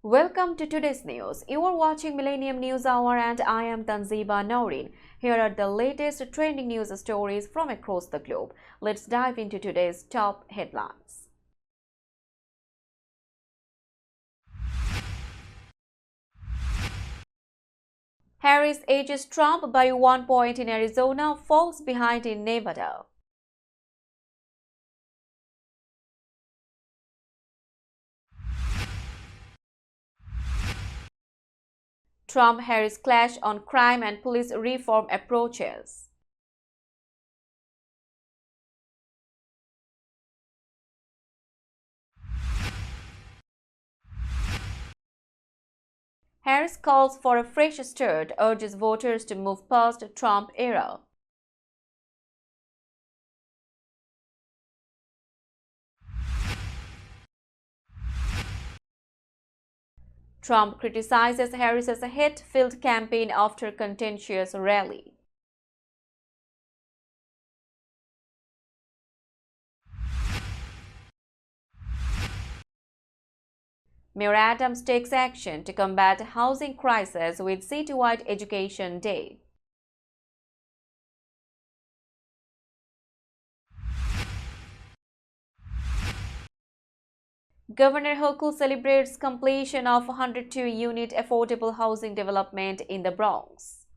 Welcome to today's news. You are watching Millennium News Hour and I am Tanziba Noreen. Here are the latest trending news stories from across the globe. Let's dive into today's top headlines. Harris edges Trump by 1 point in Arizona, falls behind in Nevada. Trump-Harris clash on crime and police reform approaches. Harris calls for a fresh start, urges voters to move past Trump era. Trump criticizes Harris's hate-filled campaign after contentious rally. Mayor Adams takes action to combat housing crisis with citywide education day. Governor Hochul celebrates completion of 102-unit affordable housing development in the Bronx.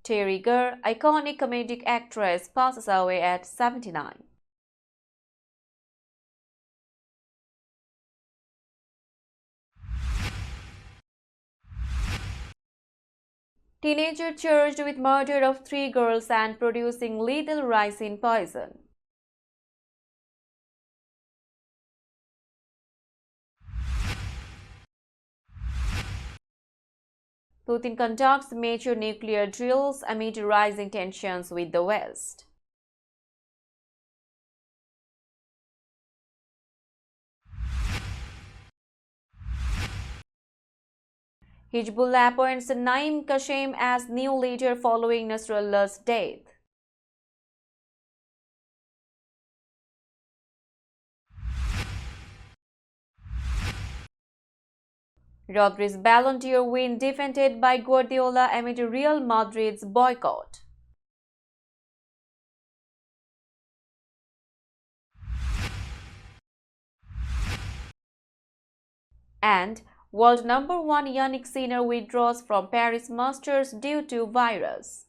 Terry Gurr, iconic comedic actress, passes away at 79. Teenager charged with murder of 3 girls and producing lethal ricin poison. Putin conducts major nuclear drills amid rising tensions with the West. Hezbollah appoints Naim Kashem as new leader following Nasrallah's death. Rodri's Ballon d'Or win defended by Guardiola amid Real Madrid's boycott. And world number 1 Yannick Sinner withdraws from Paris Masters due to virus.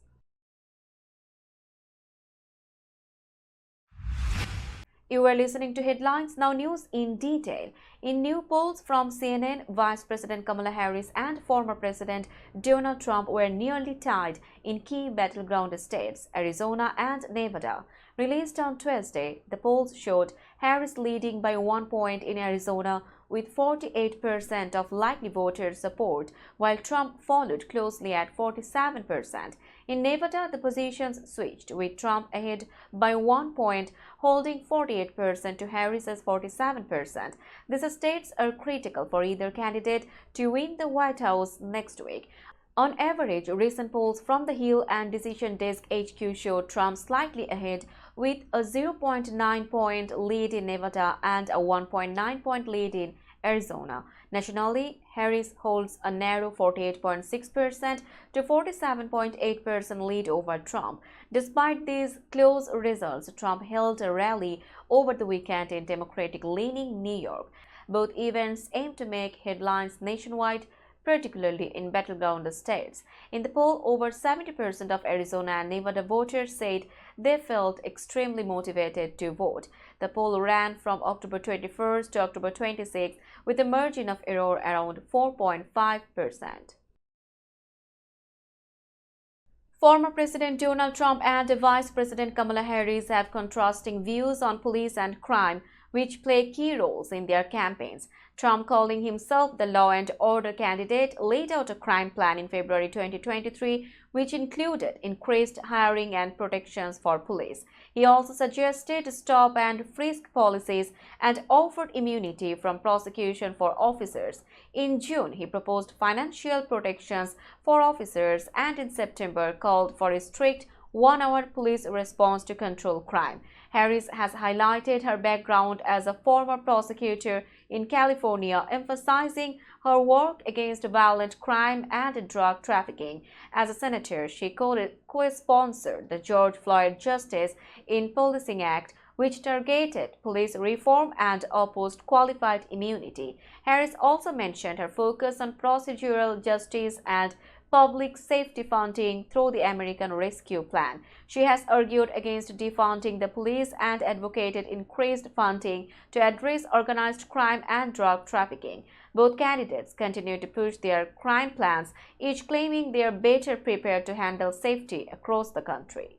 You are listening to Headlines, now news in detail. In new polls from CNN, Vice President Kamala Harris and former President Donald Trump were nearly tied in key battleground states, Arizona and Nevada. Released on Tuesday, the polls showed Harris leading by 1 point in Arizona with 48% of likely voters' support, while Trump followed closely at 47%. In Nevada, the positions switched, with Trump ahead by 1 point, holding 48% to Harris's 47%. These states are critical for either candidate to win the White House next week. On average, recent polls from The Hill and Decision Desk HQ showed Trump slightly ahead with a 0.9-point lead in Nevada and a 1.9-point lead in Arizona. Nationally, Harris holds a narrow 48.6% to 47.8% lead over Trump. Despite these close results, Trump held a rally over the weekend in Democratic-leaning New York. Both events aim to make headlines nationwide, particularly in battleground states. In the poll, over 70% of Arizona and Nevada voters said they felt extremely motivated to vote. The poll ran from October 21st to October 26th with a margin of error around 4.5%. Former President Donald Trump and Vice President Kamala Harris have contrasting views on police and crime, which play key roles in their campaigns. Trump, calling himself the law and order candidate, laid out a crime plan in February 2023, which included increased hiring and protections for police. He also suggested stop and frisk policies and offered immunity from prosecution for officers. In June, he proposed financial protections for officers and in September called for a strict one-hour police response to control crime. Harris has highlighted her background as a former prosecutor in California, emphasizing her work against violent crime and drug trafficking. As a senator, she co-sponsored the George Floyd Justice in Policing Act, which targeted police reform and opposed qualified immunity. Harris also mentioned her focus on procedural justice and public safety funding through the American Rescue Plan. She has argued against defunding the police and advocated increased funding to address organized crime and drug trafficking. Both candidates continue to push their crime plans, each claiming they are better prepared to handle safety across the country.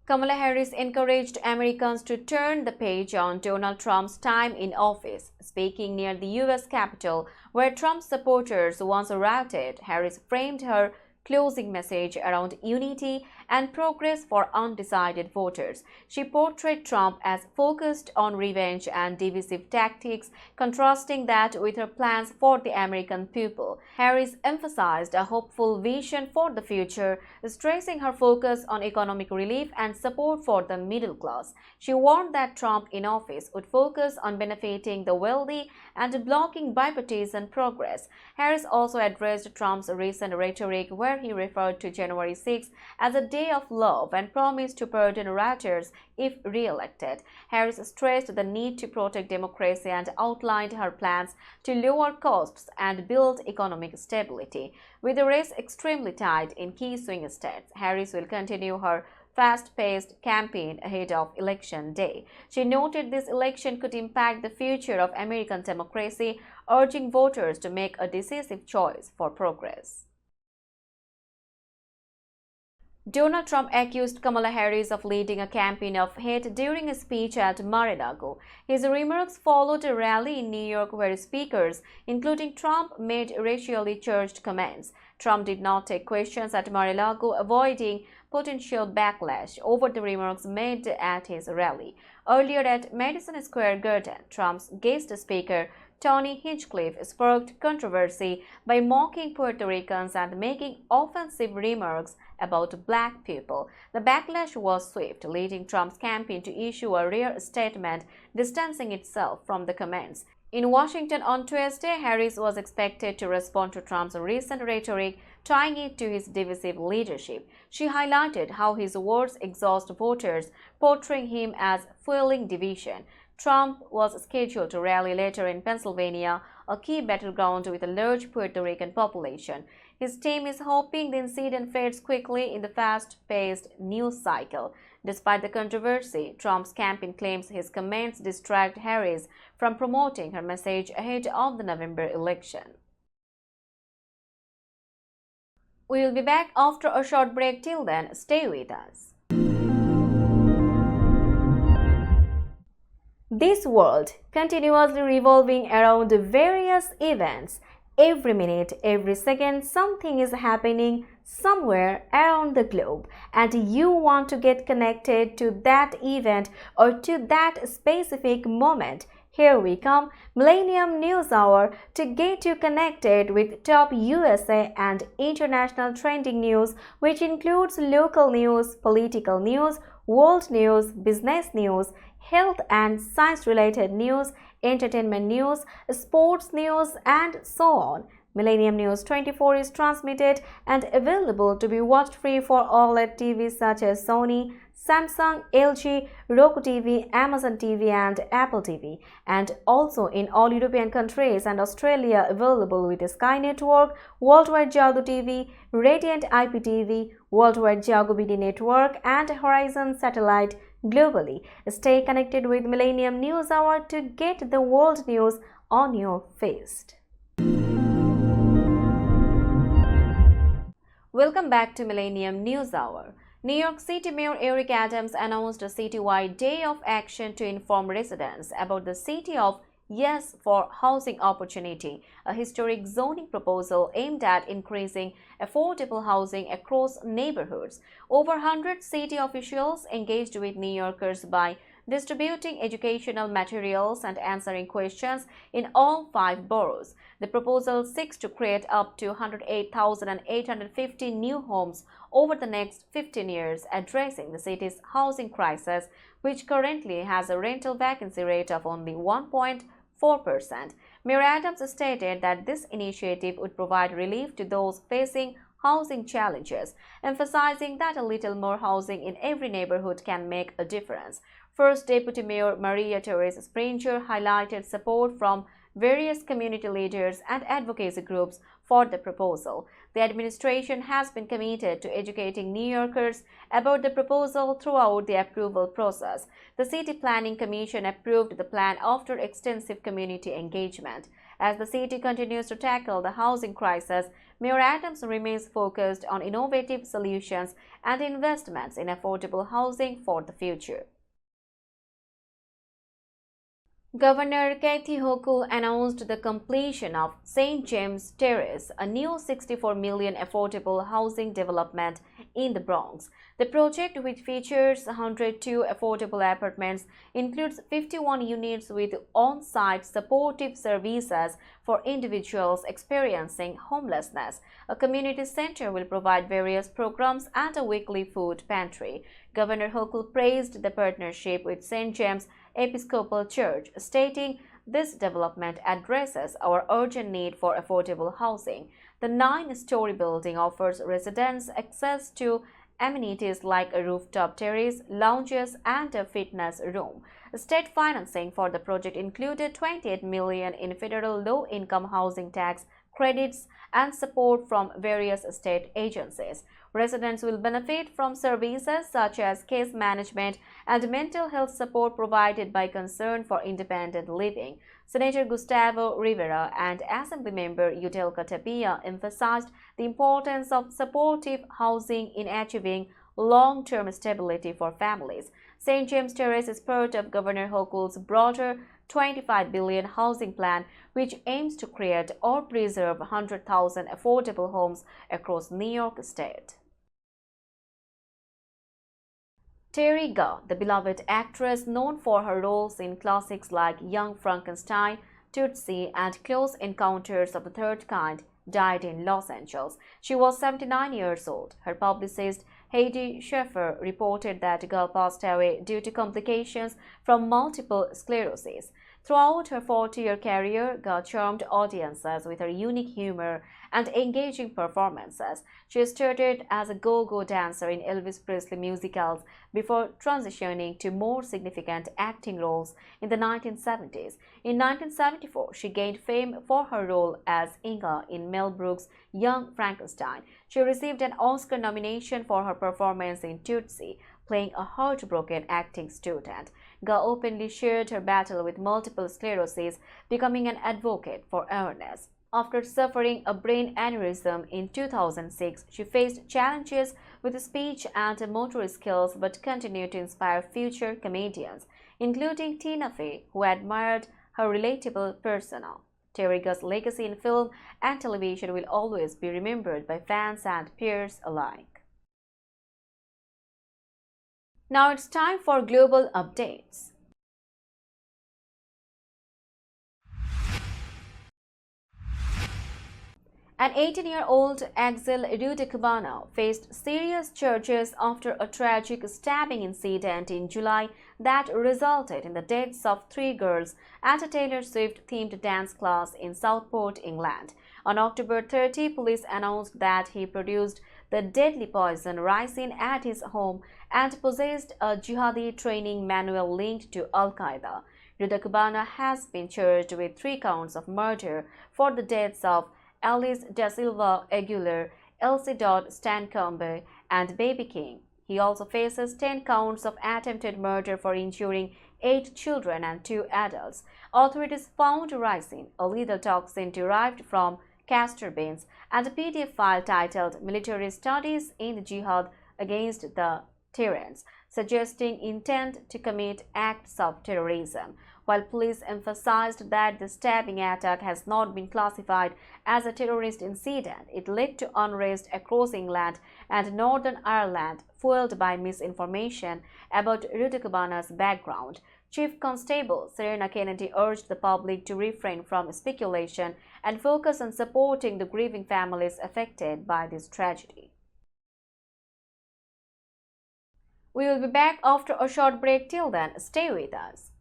Kamala Harris encouraged Americans to turn the page on Donald Trump's time in office. Speaking near the U.S. Capitol, where Trump's supporters once routed, Harris framed her closing message around unity and progress for undecided voters. She portrayed Trump as focused on revenge and divisive tactics, contrasting that with her plans for the American people. Harris emphasized a hopeful vision for the future, stressing her focus on economic relief and support for the middle class. She warned that Trump in office would focus on benefiting the wealthy and blocking bipartisan progress. Harris also addressed Trump's recent rhetoric, where he referred to January 6 as a day of love and promised to pardon rioters if re-elected. Harris stressed the need to protect democracy and outlined her plans to lower costs and build economic stability. With the race extremely tight in key swing states, Harris will continue her fast-paced campaign ahead of Election Day. She noted this election could impact the future of American democracy, urging voters to make a decisive choice for progress. Donald Trump accused Kamala Harris of leading a campaign of hate during a speech at Mar-a-Lago. His remarks followed a rally in New York where speakers, including Trump, made racially charged comments. Trump did not take questions at Mar-a-Lago, avoiding potential backlash over the remarks made at his rally. Earlier at Madison Square Garden, Trump's guest speaker, Tony Hinchcliffe, sparked controversy by mocking Puerto Ricans and making offensive remarks about black people. The backlash was swift, leading Trump's campaign to issue a rare statement distancing itself from the comments. In Washington on Tuesday, Harris was expected to respond to Trump's recent rhetoric, tying it to his divisive leadership. She highlighted how his words exhaust voters, portraying him as fueling division. Trump was scheduled to rally later in Pennsylvania, a key battleground with a large Puerto Rican population. His team is hoping the incident fades quickly in the fast-paced news cycle. Despite the controversy, Trump's campaign claims his comments distract Harris from promoting her message ahead of the November election. We will be back after a short break. Till then, stay with us. This world continuously revolving around various events. Every minute, every second, something is happening somewhere around the globe, and you want to get connected to that event or to that specific moment. Here we come, Millennium News Hour, to get you connected with top USA and international trending news, which includes local news, political news, world news, business news, health and science-related news, entertainment news, sports news, and so on. Millennium News 24 is transmitted and available to be watched free for OLED TVs such as Sony, Samsung, LG, Roku TV, Amazon TV, and Apple TV, and also in all European countries and Australia available with Sky Network, Worldwide Jago TV, Radiant IPTV, Worldwide Jago BD Network, and Horizon Satellite globally. Stay connected with Millennium News Hour to get the world news on your feast. Welcome back to Millennium News Hour. New York City Mayor Eric Adams announced a citywide day of action to inform residents about the City of Yes for Housing Opportunity, a historic zoning proposal aimed at increasing affordable housing across neighborhoods. Over 100 city officials engaged with New Yorkers by distributing educational materials and answering questions in all 5 boroughs. The proposal seeks to create up to 108,850 new homes over the next 15 years, addressing the city's housing crisis, which currently has a rental vacancy rate of only 1.4%. Mayor Adams stated that this initiative would provide relief to those facing housing challenges, emphasizing that a little more housing in every neighborhood can make a difference. First Deputy Mayor Maria Therese Springer highlighted support from various community leaders and advocacy groups for the proposal. The administration has been committed to educating New Yorkers about the proposal throughout the approval process. The City Planning Commission approved the plan after extensive community engagement. As the city continues to tackle the housing crisis, Mayor Adams remains focused on innovative solutions and investments in affordable housing for the future. Governor Kathy Hochul announced the completion of St. James Terrace, a new $64 million affordable housing development in the Bronx. The project, which features 102 affordable apartments, includes 51 units with on-site supportive services for individuals experiencing homelessness. A community center will provide various programs and a weekly food pantry. Governor Hochul praised the partnership with St. James Episcopal Church, stating, "This development addresses our urgent need for affordable housing." The 9-story building offers residents access to amenities like a rooftop terrace, lounges, and a fitness room. State financing for the project included $28 million in federal low-income housing tax credits and support from various state agencies. Residents will benefit from services such as case management and mental health support provided by Concern for Independent Living. Senator Gustavo Rivera and Assemblymember Yudelka Tapia emphasized the importance of supportive housing in achieving long-term stability for families. St. James Terrace is part of Governor Hochul's broader $25 billion housing plan, which aims to create or preserve 100,000 affordable homes across New York State. Teri Garr, the beloved actress known for her roles in classics like Young Frankenstein, Tootsie, and Close Encounters of the Third Kind, died in Los Angeles. She was 79 years old. Her publicist, Heidi Sheffer, reported that Garr passed away due to complications from multiple sclerosis. Throughout her 40-year career, Garr charmed audiences with her unique humor and engaging performances. She started as a go-go dancer in Elvis Presley musicals before transitioning to more significant acting roles in the 1970s. In 1974, she gained fame for her role as Inga in Mel Brooks' Young Frankenstein. She received an Oscar nomination for her performance in Tootsie, playing a heartbroken acting student. Garr openly shared her battle with multiple sclerosis, becoming an advocate for awareness. After suffering a brain aneurysm in 2006, she faced challenges with speech and motor skills but continued to inspire future comedians, including Tina Fey, who admired her relatable persona. Teri Garr's legacy in film and television will always be remembered by fans and peers alike. Now it's time for global updates. An 18-year-old Axel Rudekubana faced serious charges after a tragic stabbing incident in July that resulted in the deaths of 3 girls at a Taylor Swift-themed dance class in Southport, England. On October 30, police announced that he produced the deadly poison ricin at his home and possessed a jihadi training manual linked to Al-Qaeda. Rudekubana has been charged with 3 counts of murder for the deaths of Alice Da Silva Aguilar, Elsie Dodd Stancombe, and Baby King. He also faces 10 counts of attempted murder for injuring 8 children and 2 adults. Authorities found ricin, a lethal toxin derived from castor beans, and a PDF file titled Military Studies in the Jihad Against the Tyrants, suggesting intent to commit acts of terrorism. while police emphasized that the stabbing attack has not been classified as a terrorist incident. It led to unrest across England and Northern Ireland, fueled by misinformation about Rutabagan's background. Chief Constable Serena Kennedy urged the public to refrain from speculation and focus on supporting the grieving families affected by this tragedy. We will be back after a short break. Till then, stay with us.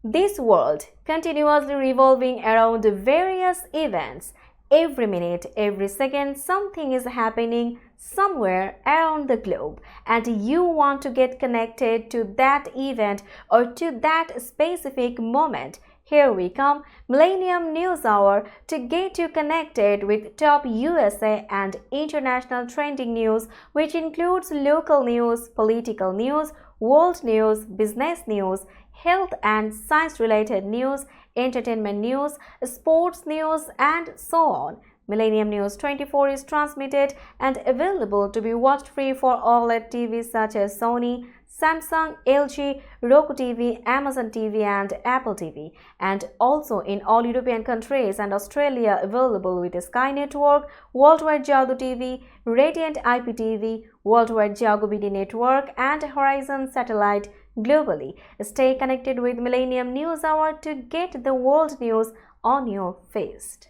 This world continuously revolving around various events. Every minute, every second, something is happening somewhere around the globe, and you want to get connected to that event or to that specific moment. Here we come, Millennium News Hour, to get you connected with top USA and international trending news, which includes local news, political news, world news, business news, health and science-related news, entertainment news, sports news, and so on. Millennium News 24 is transmitted and available to be watched free for OLED TVs such as Sony, Samsung, LG, Roku TV, Amazon TV, and Apple TV, and also in all European countries and Australia available with Sky Network, Worldwide Jago TV, Radiant IPTV, Worldwide Jago BD Network, and Horizon Satellite globally. Stay connected with Millennium News Hour to get the world news on your fist.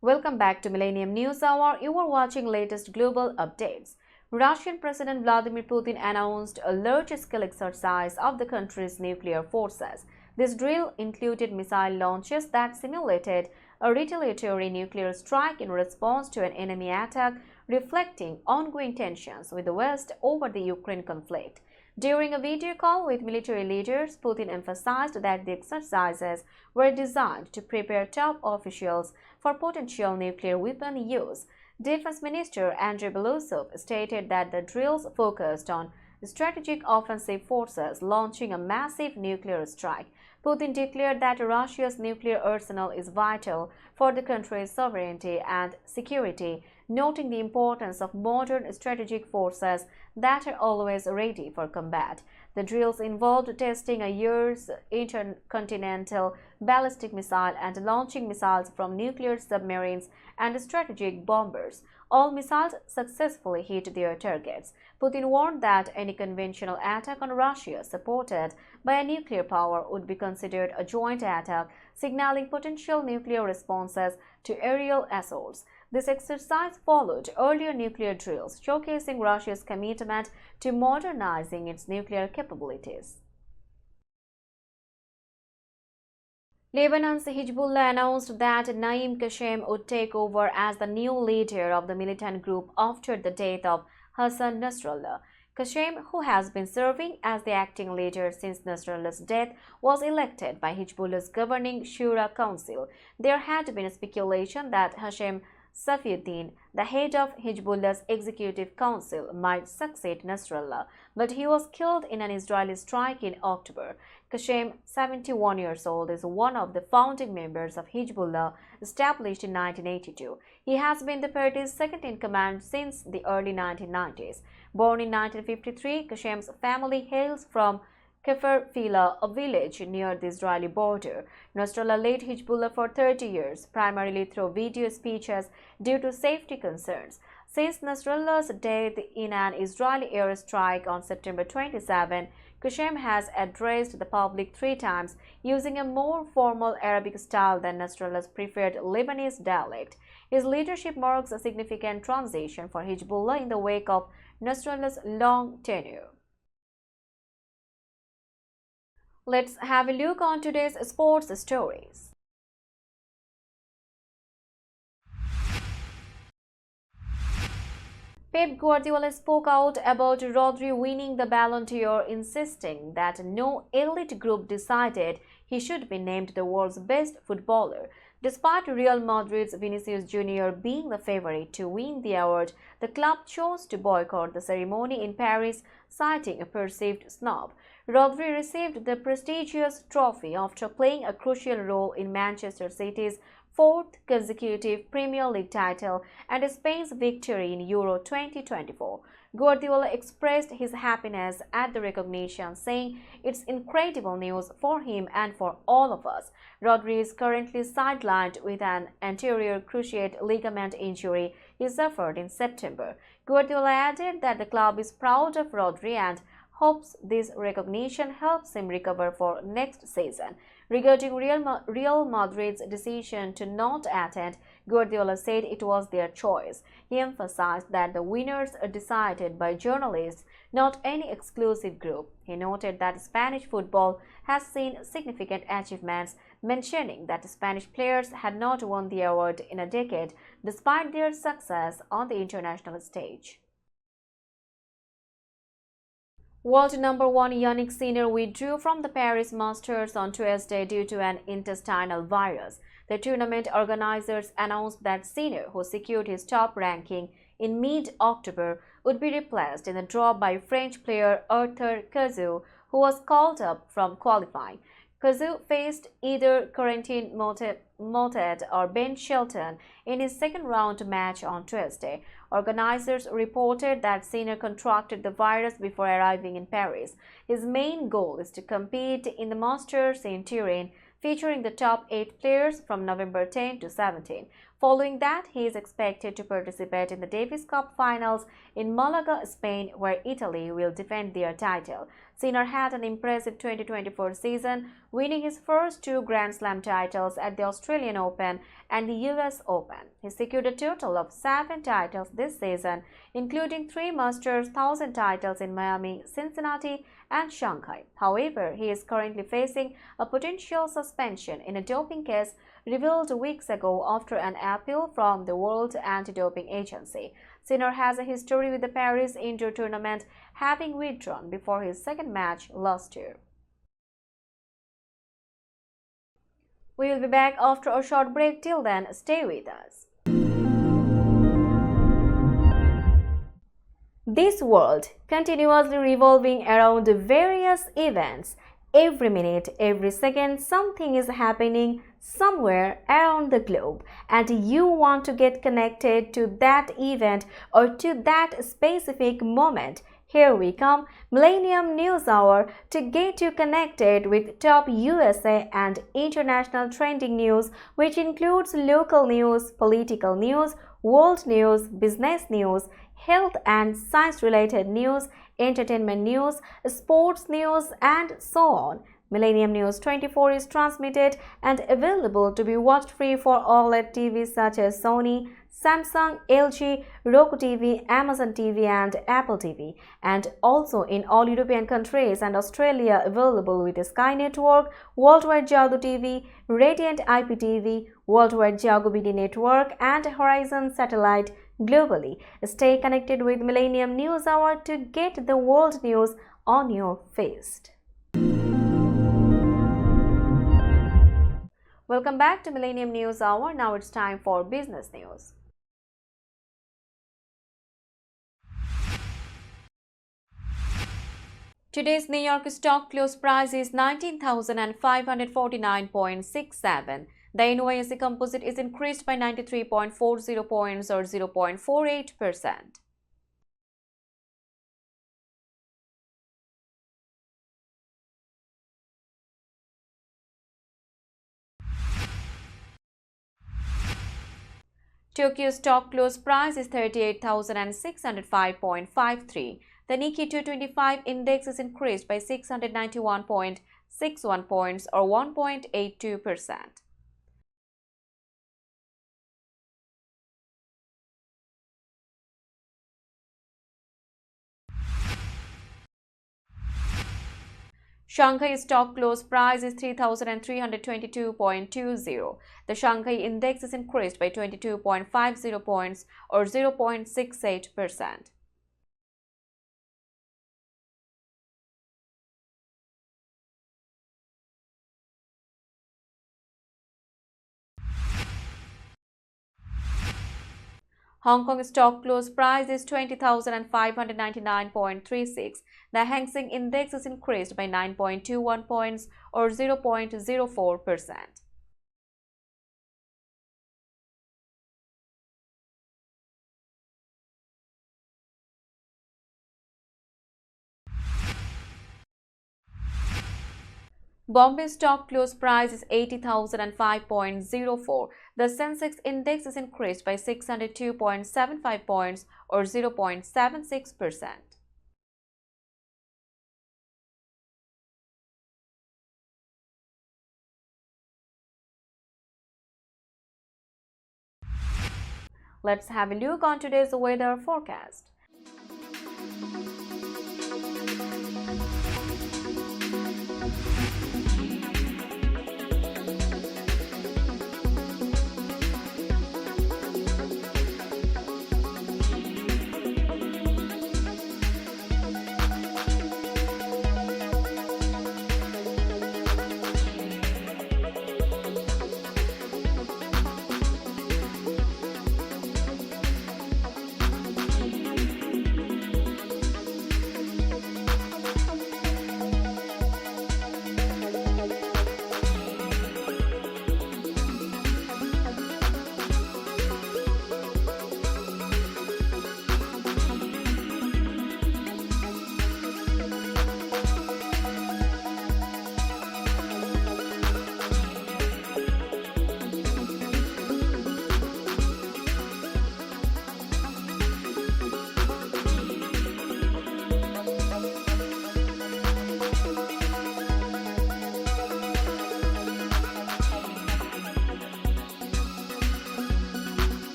Welcome back to Millennium News Hour. You are watching latest global updates. Russian President Vladimir Putin announced a large-scale exercise of the country's nuclear forces. This drill included missile launches that simulated a retaliatory nuclear strike in response to an enemy attack, reflecting ongoing tensions with the West over the Ukraine conflict. During a video call with military leaders, Putin emphasized that the exercises were designed to prepare top officials for potential nuclear weapon use. Defense Minister Andrei Belousov stated that the drills focused on strategic offensive forces launching a massive nuclear strike. Putin declared that Russia's nuclear arsenal is vital for the country's sovereignty and security, noting the importance of modern strategic forces that are always ready for combat. The drills involved testing a year's intercontinental ballistic missile and launching missiles from nuclear submarines and strategic bombers. All missiles successfully hit their targets. Putin warned that any conventional attack on Russia supported by a nuclear power would be considered a joint attack, signaling potential nuclear responses to aerial assaults. This exercise followed earlier nuclear drills, showcasing Russia's commitment to modernizing its nuclear capabilities. Lebanon's Hezbollah announced that Naim Qasem would take over as the new leader of the militant group after the death of Hassan Nasrallah. Qasem, who has been serving as the acting leader since Nasrallah's death, was elected by Hezbollah's governing Shura Council. There had been speculation that Hashem Safiuddin, the head of Hezbollah's executive council, might succeed Nasrallah, but he was killed in an Israeli strike in October. Qasem, 71 years old, is one of the founding members of Hezbollah, established in 1982. He has been the party's second-in-command since the early 1990s. Born in 1953, Qasem's family hails from Kfar Fila, a village near the Israeli border. Nasrallah led Hezbollah for 30 years, primarily through video speeches due to safety concerns. Since Nasrallah's death in an Israeli airstrike on September 27, Qasem has addressed the public 3 times using a more formal Arabic style than Nasrallah's preferred Lebanese dialect. His leadership marks a significant transition for Hezbollah in the wake of Nasrallah's long tenure. Let's have a look on today's sports stories. Pep Guardiola spoke out about Rodri winning the Ballon d'Or, insisting that no elite group decided he should be named the world's best footballer. Despite Real Madrid's Vinicius Jr. being the favorite to win the award, the club chose to boycott the ceremony in Paris, citing a perceived snub. Rodri received the prestigious trophy after playing a crucial role in Manchester City's fourth consecutive Premier League title and Spain's victory in Euro 2024. Guardiola expressed his happiness at the recognition, saying it's incredible news for him and for all of us. Rodri is currently sidelined with an anterior cruciate ligament injury he suffered in September. Guardiola added that the club is proud of Rodri and hopes this recognition helps him recover for next season. Regarding Real Madrid's decision to not attend, Guardiola said it was their choice. He emphasized that the winners are decided by journalists, not any exclusive group. He noted that Spanish football has seen significant achievements, mentioning that Spanish players had not won the award in a decade despite their success on the international stage. World number 1 Yannick Sinner withdrew from the Paris Masters on Tuesday due to an intestinal virus. The tournament organizers announced that Sinner, who secured his top ranking in mid-October, would be replaced in the draw by French player Arthur Cazaux, who was called up from qualifying. Cazaux faced either Corentin Moutet or Ben Shelton in his second-round match on Tuesday. Organizers reported that Sinner contracted the virus before arriving in Paris. His main goal is to compete in the Masters in Turin, featuring the top 8 players from November 10 to 17. Following that, he is expected to participate in the Davis Cup finals in Malaga, Spain, where Italy will defend their title. Sinner had an impressive 2024 season, winning his first 2 Grand Slam titles at the Australian Open and the US Open. He secured a total of 7 titles this season, including 3 Masters 1000 titles in Miami, Cincinnati, and Shanghai. However, he is currently facing a potential suspension in a doping case revealed weeks ago after an appeal from the World Anti-Doping Agency. Sinner has a history with the Paris Indoor Tournament, having withdrawn before his second match last year. We will be back after a short break. Till then, stay with us. This world continuously revolving around various events. Every minute, every second, something is happening somewhere around the globe, and you want to get connected to that event or to that specific moment. Here we come, Millennium News Hour, to get you connected with top USA and international trending news, which includes local news, political news, world news, business news, health and science-related news, entertainment news, sports news, and so on. Millennium News 24 is transmitted and available to be watched free for OLED TVs such as Sony, Samsung, LG, Roku TV, Amazon TV, and Apple TV, and also in all European countries and Australia available with Sky Network, Worldwide Jago TV, Radiant IPTV, Worldwide Jago BD Network, and Horizon Satellite globally. Stay connected with Millennium News Hour to get the world news on your feast. Welcome back to Millennium News Hour. Now it's time for business news. Today's New York stock close price is 19,549.67. The NYSE Composite is increased by 93.40 points or 0.48%. Tokyo stock close price is 38,605.53. The Nikkei 225 index is increased by 691.61 points or 1.82%. Shanghai stock close price is 3,322.20. The Shanghai index is increased by 22.50 points or 0.68%. Hong Kong stock close price is 20,599.36. The Hang Seng Index is increased by 9.21 points or 0.04%. Bombay stock close price is 80,005.04. The Sensex index is increased by 602.75 points or 0.76%. Let's have a look on today's weather forecast.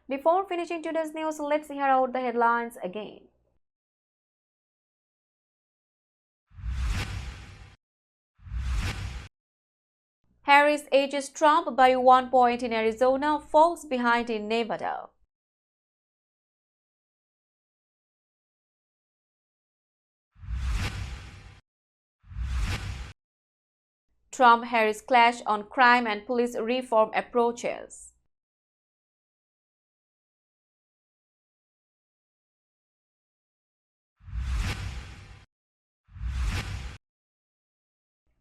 Before finishing today's news, let's hear out the headlines again. Harris edges Trump by 1 point in Arizona, falls behind in Nevada. Trump-Harris clash on crime and police reform approaches.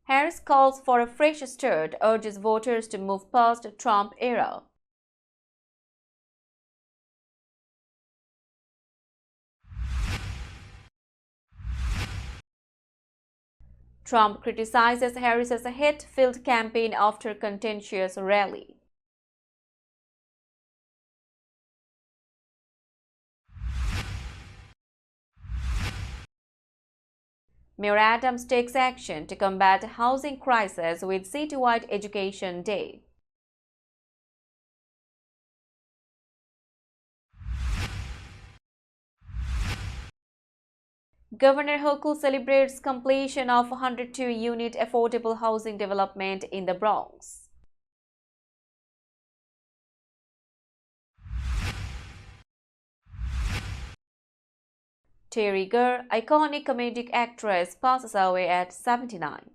Harris calls for a fresh start, urges voters to move past Trump era. Trump criticizes Harris's hate-filled campaign after contentious rally. Mayor Adams takes action to combat housing crisis with citywide education day. Governor Hochul celebrates completion of 102-unit affordable housing development in the Bronx. Terry Gurr, iconic comedic actress, passes away at 79.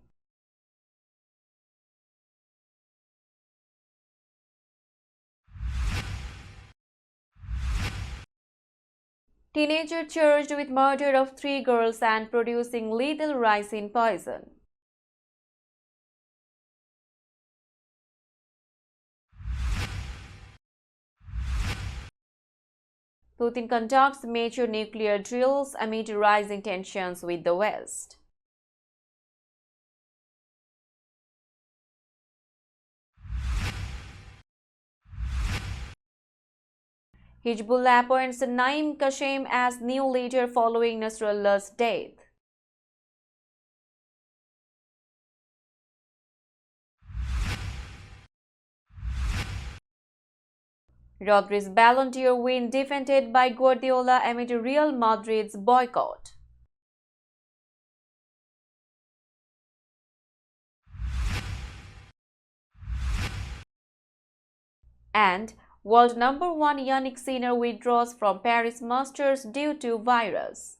Teenager charged with murder of 3 girls and producing lethal ricin poison. Putin conducts major nuclear drills amid rising tensions with the West. Hezbollah appoints Naim Kashem as new leader following Nasrallah's death. Rodri's Ballon d'Or win defended by Guardiola amid Real Madrid's boycott. And world number 1 Yannick Sinner withdraws from Paris Masters due to virus.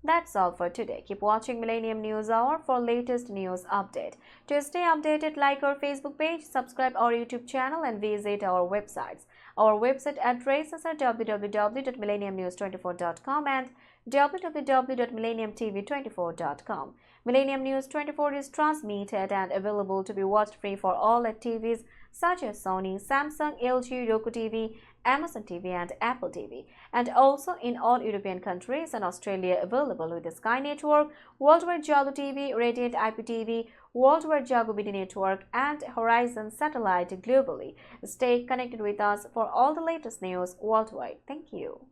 That's all for today. Keep watching Millennium News Hour for latest news update. To stay updated, like our Facebook page, subscribe our YouTube channel and visit our websites. Our website addresses are www.millenniumnews24.com and www.millenniumtv24.com. Millennium News 24 is transmitted and available to be watched free for all at TVs such as Sony, Samsung, LG, Roku TV, Amazon TV and Apple TV, and also in all European countries and Australia available with the Sky Network, Worldwide Jago TV, Radiant IPTV, Worldwide Jago BD Network and Horizon Satellite globally. Stay connected with us for all the latest news worldwide. Thank you.